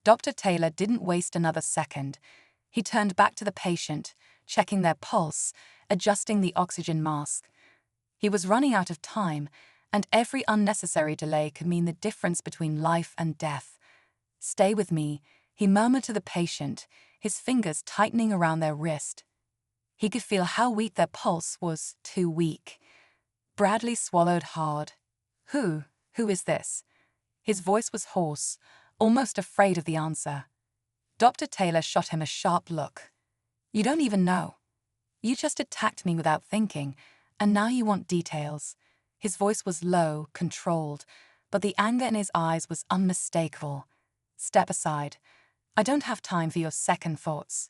Dr. Taylor didn't waste another second. He turned back to the patient, checking their pulse, adjusting the oxygen mask. He was running out of time, and every unnecessary delay could mean the difference between life and death. "Stay with me," he murmured to the patient, his fingers tightening around their wrist. He could feel how weak their pulse was, too weak. Bradley swallowed hard. Who is this?" His voice was hoarse, almost afraid of the answer. Dr. Taylor shot him a sharp look. "You don't even know. You just attacked me without thinking, and now you want details." His voice was low, controlled, but the anger in his eyes was unmistakable. "Step aside. I don't have time for your second thoughts."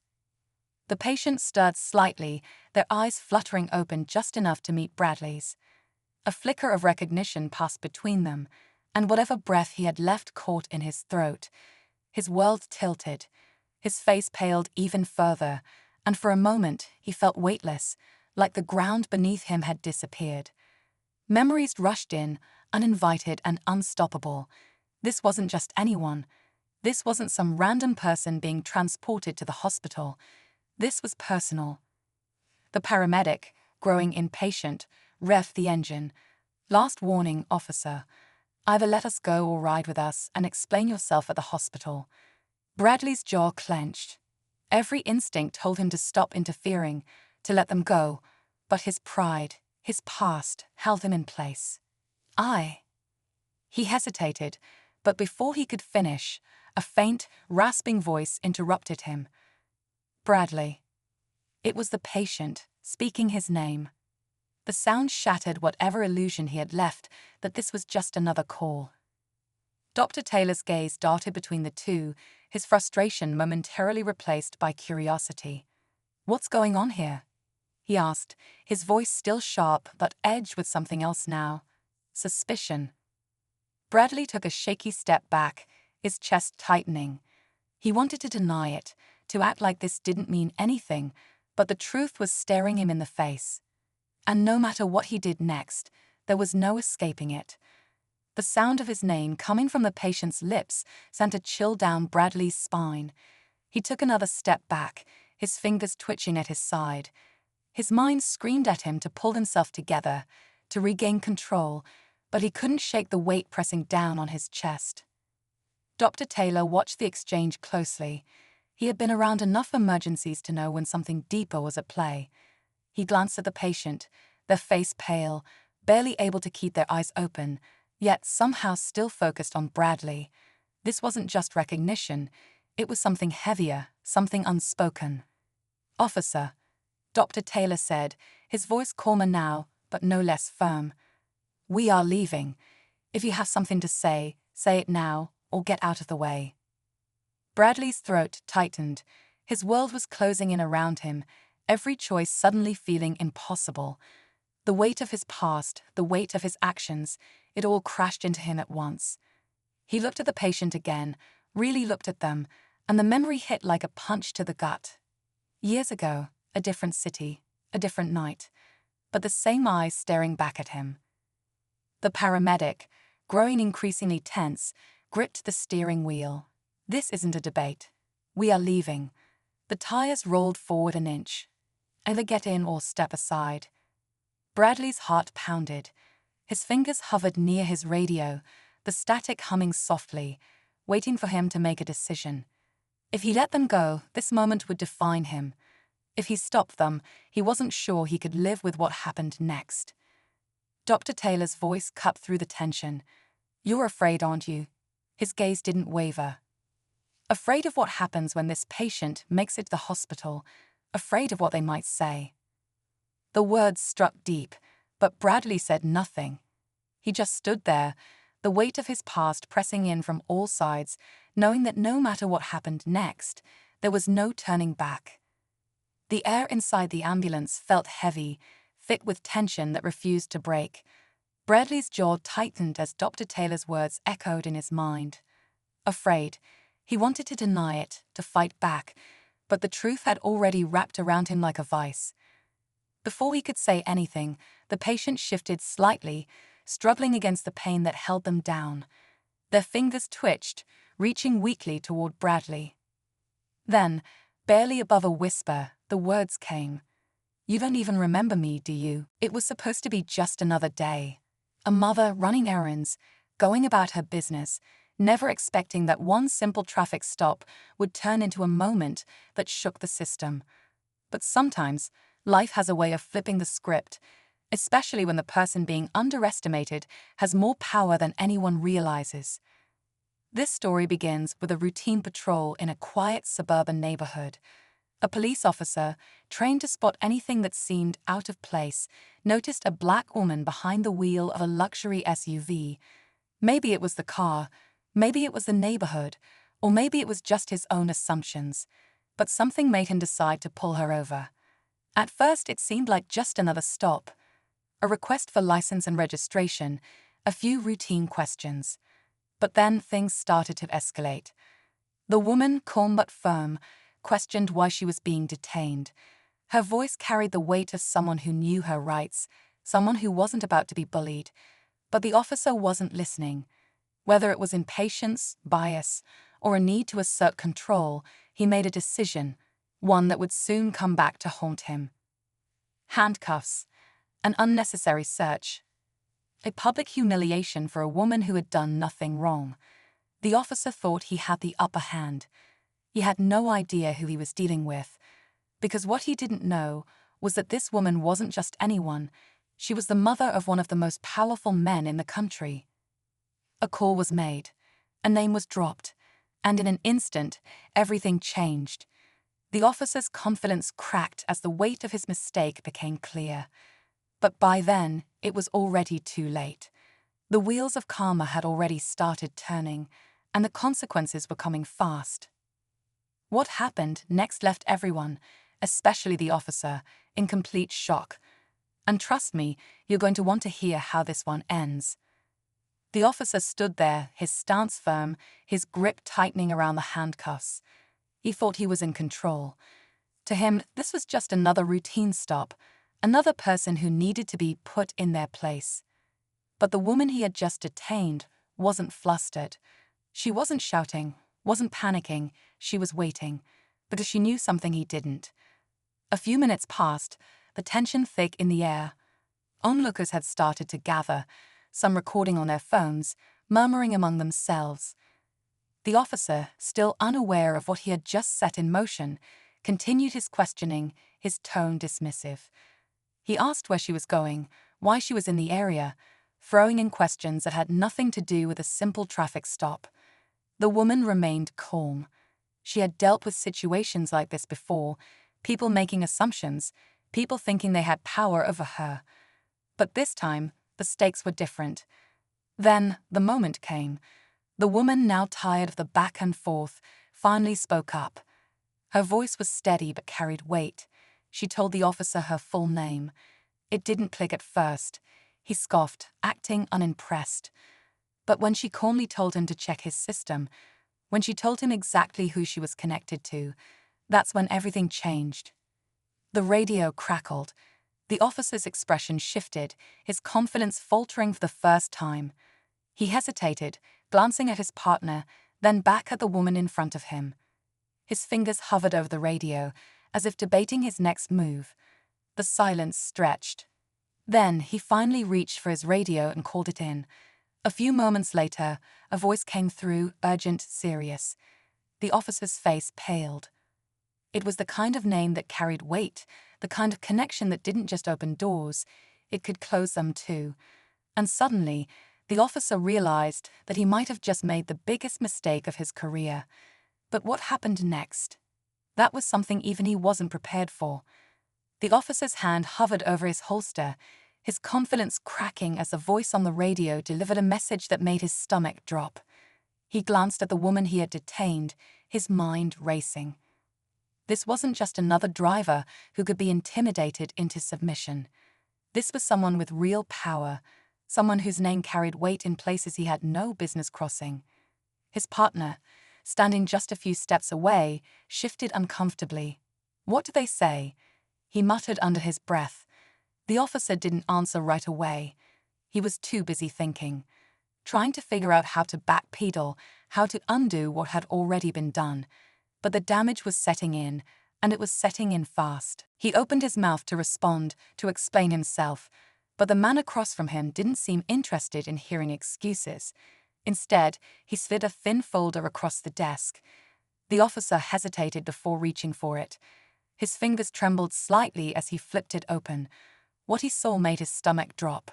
The patient stirred slightly, their eyes fluttering open just enough to meet Bradley's. A flicker of recognition passed between them, and whatever breath he had left caught in his throat. His world tilted. His face paled even further, and for a moment he felt weightless, like the ground beneath him had disappeared. Memories rushed in, uninvited and unstoppable. This wasn't just anyone. This wasn't some random person being transported to the hospital. This was personal. The paramedic, growing impatient, revved the engine. "Last warning, officer. Either let us go or ride with us and explain yourself at the hospital." Bradley's jaw clenched. Every instinct told him to stop interfering, to let them go, but his pride, his past, held him in place. He hesitated, but before he could finish, a faint, rasping voice interrupted him. "Bradley." It was the patient, speaking his name. The sound shattered whatever illusion he had left that this was just another call. Dr. Taylor's gaze darted between the two, his frustration momentarily replaced by curiosity. "What's going on here?" he asked, his voice still sharp but edged with something else now. Suspicion. Bradley took a shaky step back, his chest tightening. He wanted to deny it, to act like this didn't mean anything, but the truth was staring him in the face. And no matter what he did next, there was no escaping it. The sound of his name coming from the patient's lips sent a chill down Bradley's spine. He took another step back, his fingers twitching at his side. His mind screamed at him to pull himself together, to regain control, but he couldn't shake the weight pressing down on his chest. Dr. Taylor watched the exchange closely. He had been around enough emergencies to know when something deeper was at play. He glanced at the patient, their face pale, barely able to keep their eyes open, yet somehow still focused on Bradley. This wasn't just recognition, it was something heavier, something unspoken. "Officer," Dr. Taylor said, his voice calmer now, but no less firm. "We are leaving. If you have something to say it now, or get out of the way." Bradley's throat tightened. His world was closing in around him, every choice suddenly feeling impossible. The weight of his past, the weight of his actions, it all crashed into him at once. He looked at the patient again, really looked at them, and the memory hit like a punch to the gut. Years ago, a different city, a different night, but the same eyes staring back at him. The paramedic, growing increasingly tense, gripped the steering wheel. "This isn't a debate. We are leaving." The tires rolled forward an inch. "Either get in or step aside." Bradley's heart pounded. His fingers hovered near his radio, the static humming softly, waiting for him to make a decision. If he let them go, this moment would define him. If he stopped them, he wasn't sure he could live with what happened next. Dr. Taylor's voice cut through the tension. "You're afraid, aren't you?" His gaze didn't waver. "Afraid of what happens when this patient makes it to the hospital, afraid of what they might say." The words struck deep, but Bradley said nothing. He just stood there, the weight of his past pressing in from all sides, knowing that no matter what happened next, there was no turning back. The air inside the ambulance felt heavy, thick with tension that refused to break. Bradley's jaw tightened as Dr. Taylor's words echoed in his mind. Afraid. He wanted to deny it, to fight back, but the truth had already wrapped around him like a vice. Before he could say anything, the patient shifted slightly, struggling against the pain that held them down. Their fingers twitched, reaching weakly toward Bradley. Then, barely above a whisper, the words came. "You don't even remember me, do you?" It was supposed to be just another day. A mother running errands, going about her business, never expecting that one simple traffic stop would turn into a moment that shook the system. But sometimes, life has a way of flipping the script, especially when the person being underestimated has more power than anyone realizes. This story begins with a routine patrol in a quiet suburban neighborhood. A police officer, trained to spot anything that seemed out of place, noticed a black woman behind the wheel of a luxury SUV. Maybe it was the car, maybe it was the neighborhood, or maybe it was just his own assumptions. But something made him decide to pull her over. At first, it seemed like just another stop. A request for license and registration, a few routine questions. But then things started to escalate. The woman, calm but firm, questioned why she was being detained. Her voice carried the weight of someone who knew her rights, someone who wasn't about to be bullied. But the officer wasn't listening. Whether it was impatience, bias, or a need to assert control, he made a decision, one that would soon come back to haunt him. Handcuffs. An unnecessary search. A public humiliation for a woman who had done nothing wrong. The officer thought he had the upper hand. He had no idea who he was dealing with, because what he didn't know was that this woman wasn't just anyone. She was the mother of one of the most powerful men in the country. A call was made, a name was dropped, and in an instant, everything changed. The officer's confidence cracked as the weight of his mistake became clear. But by then, it was already too late. The wheels of karma had already started turning, and the consequences were coming fast. What happened next left everyone, especially the officer, in complete shock. And trust me, you're going to want to hear how this one ends. The officer stood there, his stance firm, his grip tightening around the handcuffs. He thought he was in control. To him, this was just another routine stop, another person who needed to be put in their place. But the woman he had just detained wasn't flustered. She wasn't shouting, wasn't panicking, she was waiting, because she knew something he didn't. A few minutes passed, the tension thick in the air. Onlookers had started to gather, some recording on their phones, murmuring among themselves. The officer, still unaware of what he had just set in motion, continued his questioning, his tone dismissive. He asked where she was going, why she was in the area, throwing in questions that had nothing to do with a simple traffic stop. The woman remained calm. She had dealt with situations like this before, people making assumptions, people thinking they had power over her. But this time, the stakes were different. Then, the moment came. The woman, now tired of the back and forth, finally spoke up. Her voice was steady but carried weight. She told the officer her full name. It didn't click at first. He scoffed, acting unimpressed. But when she calmly told him to check his system, when she told him exactly who she was connected to, that's when everything changed. The radio crackled. The officer's expression shifted, his confidence faltering for the first time. He hesitated, glancing at his partner, then back at the woman in front of him. His fingers hovered over the radio, as if debating his next move. The silence stretched. Then he finally reached for his radio and called it in. A few moments later, a voice came through, urgent, serious. The officer's face paled. It was the kind of name that carried weight, the kind of connection that didn't just open doors, it could close them too. And suddenly, the officer realized that he might have just made the biggest mistake of his career. But what happened next? That was something even he wasn't prepared for. The officer's hand hovered over his holster, his confidence cracking as the voice on the radio delivered a message that made his stomach drop. He glanced at the woman he had detained, his mind racing. This wasn't just another driver who could be intimidated into submission. This was someone with real power, someone whose name carried weight in places he had no business crossing. His partner, standing just a few steps away, shifted uncomfortably. "What do they say?" he muttered under his breath. The officer didn't answer right away. He was too busy thinking, trying to figure out how to backpedal, how to undo what had already been done. But the damage was setting in, and it was setting in fast. He opened his mouth to respond, to explain himself, but the man across from him didn't seem interested in hearing excuses. Instead, he slid a thin folder across the desk. The officer hesitated before reaching for it. His fingers trembled slightly as he flipped it open. What he saw made his stomach drop.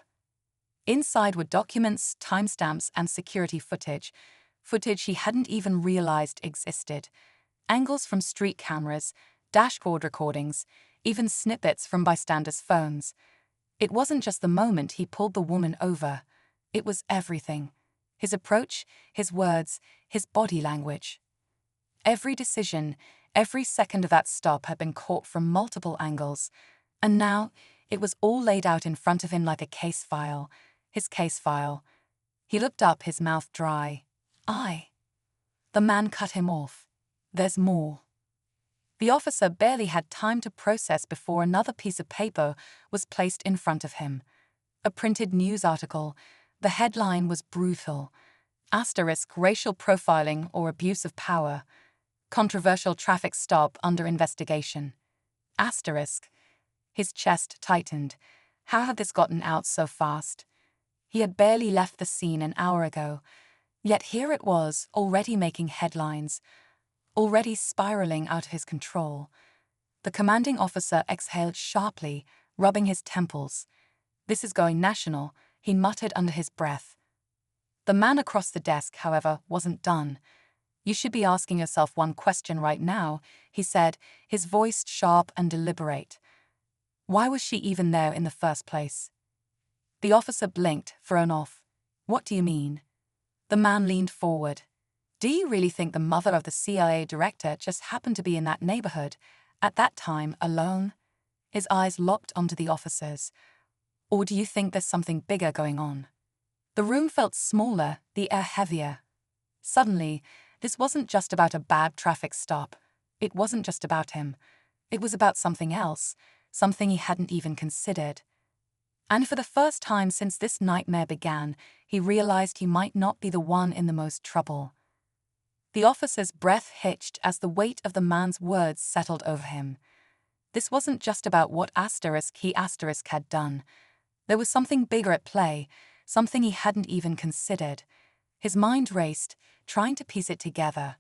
Inside were documents, timestamps, and security footage he hadn't even realized existed. Angles from street cameras, dashboard recordings, even snippets from bystanders' phones. It wasn't just the moment he pulled the woman over. It was everything. His approach, his words, his body language. Every decision, every second of that stop had been caught from multiple angles, and now it was all laid out in front of him like a case file. His case file. He looked up, his mouth dry. The man cut him off. There's more. The officer barely had time to process before another piece of paper was placed in front of him. A printed news article. The headline was brutal. Asterisk racial profiling or abuse of power. Controversial traffic stop under investigation. Asterisk. His chest tightened. How had this gotten out so fast? He had barely left the scene an hour ago. Yet here it was, already making headlines, already spiraling out of his control. The commanding officer exhaled sharply, rubbing his temples. This is going national, he muttered under his breath. The man across the desk, however, wasn't done. You should be asking yourself one question right now, he said, his voice sharp and deliberate. Why was she even there in the first place? The officer blinked, thrown off. What do you mean? The man leaned forward. Do you really think the mother of the CIA director just happened to be in that neighborhood, at that time, alone? His eyes locked onto the officer's. Or do you think there's something bigger going on? The room felt smaller, the air heavier. Suddenly, this wasn't just about a bad traffic stop. It wasn't just about him. It was about something else, something he hadn't even considered. And for the first time since this nightmare began, he realized he might not be the one in the most trouble. The officer's breath hitched as the weight of the man's words settled over him. This wasn't just about what he had done. There was something bigger at play, something he hadn't even considered. His mind raced, trying to piece it together.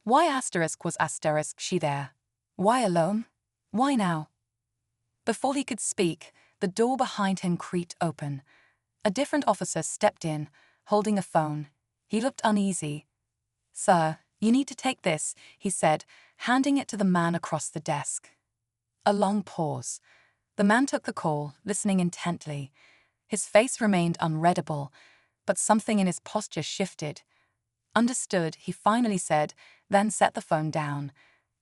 Why was she there? Why alone? Why now? Before he could speak, the door behind him creaked open. A different officer stepped in, holding a phone. He looked uneasy. Sir, you need to take this, he said, handing it to the man across the desk. A long pause. The man took the call, listening intently. His face remained unreadable, but something in his posture shifted. Understood, he finally said, then set the phone down.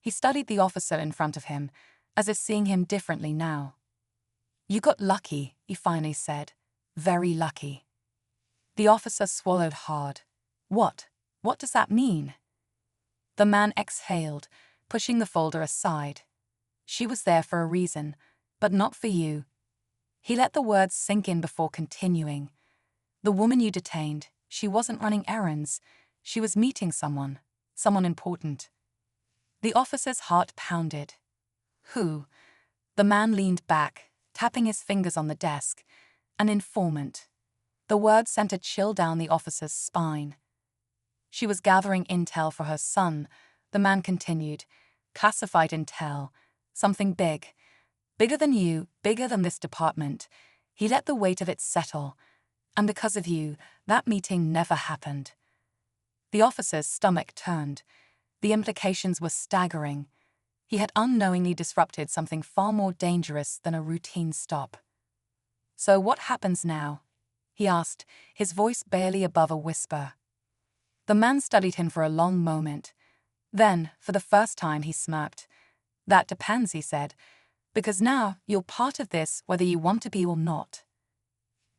He studied the officer in front of him, as if seeing him differently now. You got lucky, he finally said. Very lucky. The officer swallowed hard. What? What does that mean? The man exhaled, pushing the folder aside. She was there for a reason, but not for you. He let the words sink in before continuing. The woman you detained, she wasn't running errands. She was meeting someone important. The officer's heart pounded. Who? The man leaned back, tapping his fingers on the desk. An informant. The word sent a chill down the officer's spine. She was gathering intel for her son, the man continued. Classified intel. Something big. Bigger than you, bigger than this department. He let the weight of it settle. And because of you, that meeting never happened. The officer's stomach turned. The implications were staggering. He had unknowingly disrupted something far more dangerous than a routine stop. So what happens now? He asked, his voice barely above a whisper. The man studied him for a long moment. Then, for the first time, he smirked. That depends, he said, because now you're part of this whether you want to be or not.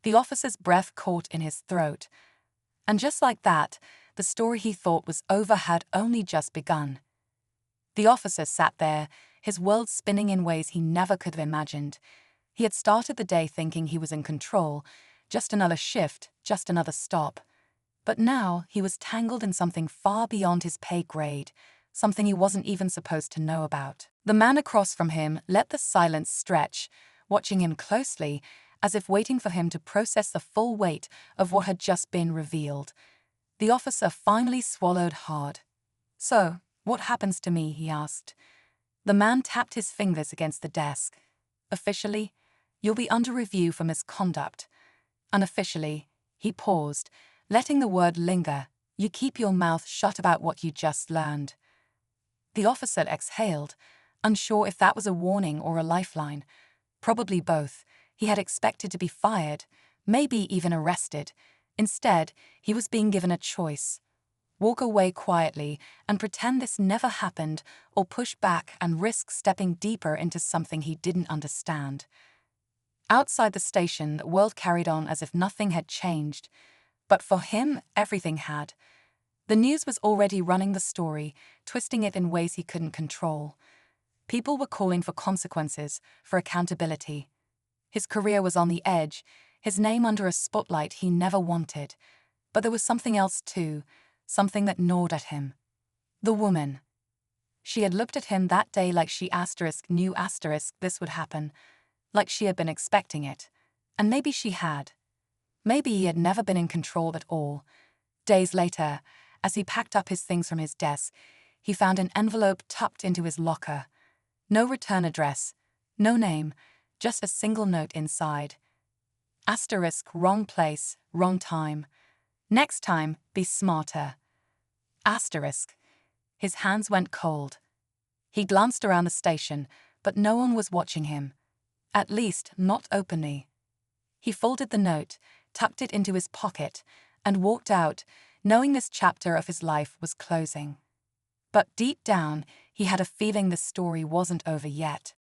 The officer's breath caught in his throat. And just like that, the story he thought was over had only just begun. The officer sat there, his world spinning in ways he never could have imagined. He had started the day thinking he was in control, just another shift, just another stop. But now he was tangled in something far beyond his pay grade, something he wasn't even supposed to know about. The man across from him let the silence stretch, watching him closely, as if waiting for him to process the full weight of what had just been revealed. The officer finally swallowed hard. "So, what happens to me?" he asked. The man tapped his fingers against the desk. "Officially, you'll be under review for misconduct. Unofficially," he paused, letting the word linger, "you keep your mouth shut about what you just learned." The officer exhaled, unsure if that was a warning or a lifeline. Probably both. He had expected to be fired, maybe even arrested. Instead, he was being given a choice: walk away quietly and pretend this never happened, or push back and risk stepping deeper into something he didn't understand. Outside the station, the world carried on as if nothing had changed. But for him, everything had. The news was already running the story, twisting it in ways he couldn't control. People were calling for consequences, for accountability. His career was on the edge, his name under a spotlight he never wanted. But there was something else too, something that gnawed at him. The woman. She had looked at him that day like she knew this would happen, like she had been expecting it. And maybe she had. Maybe he had never been in control at all. Days later, as he packed up his things from his desk, he found an envelope tucked into his locker. No return address, no name, just a single note inside. Asterisk, wrong place, wrong time. Next time, be smarter. Asterisk. His hands went cold. He glanced around the station, but no one was watching him. At least, not openly. He folded the note, tucked it into his pocket, and walked out, knowing this chapter of his life was closing. But deep down, he had a feeling the story wasn't over yet.